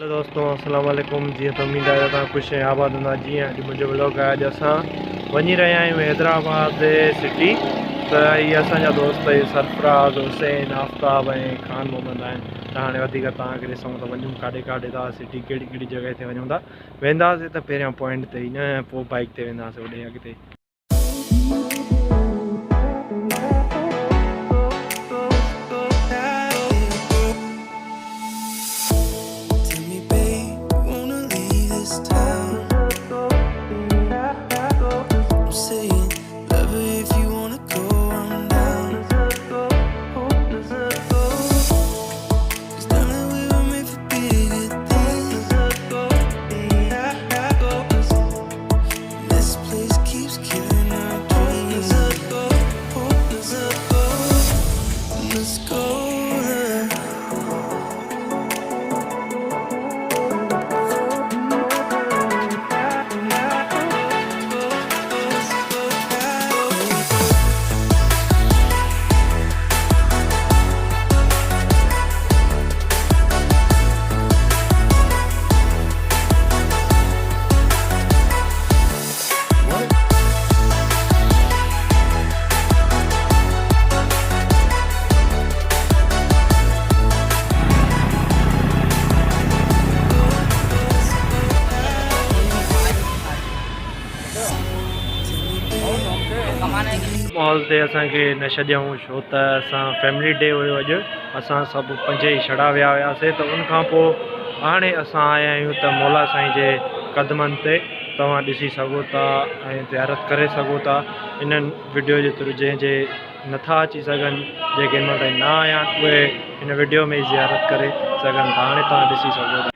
Hello दोस्तों, अस्सलाम वालेकुम। जी तो उम्मीद है तव्हां ख़ुशि ऐं आबाद हूंदा। जी अॼु मुंहिंजो व्लॉग आहे। अॼु असां वञी रहिया आहियूं हैदराबाद सिटी। त इहे असांजा दोस्त सरफराज़, हुसैन, आफ्ताब ऐं ख़ान मोहम्मद आहिनि। त हाणे वधीक तव्हांखे ॾिसूं त वञूं काॾे काॾे था सिटी, कहिड़ी कहिड़ी जॻह ते वञूं था। वेंदासीं त पहिरियां पॉइंट ते ई न, पोइ बाइक ते वेंदासीं होॾे अॻिते। मॉल ते असांखे न छॾियऊं छो त असां फैमिली डे हुयो अॼु। असां सभु पंज ई छड़ा विया हुआसीं। त उनखां पोइ हाणे असां आया आहियूं त मौला साईं जे क़दमनि ते तव्हां ॾिसी सघो था ऐं ज़ियारत करे सघो था इन्हनि वीडियो जे थ्रू। जंहिंजे नथा अची सघनि, जेके हिन महिल ताईं न आया आहिनि, उहे हिन वीडियो में ई ज़ियारत करे सघनि था। हाणे तव्हां ॾिसी सघो था।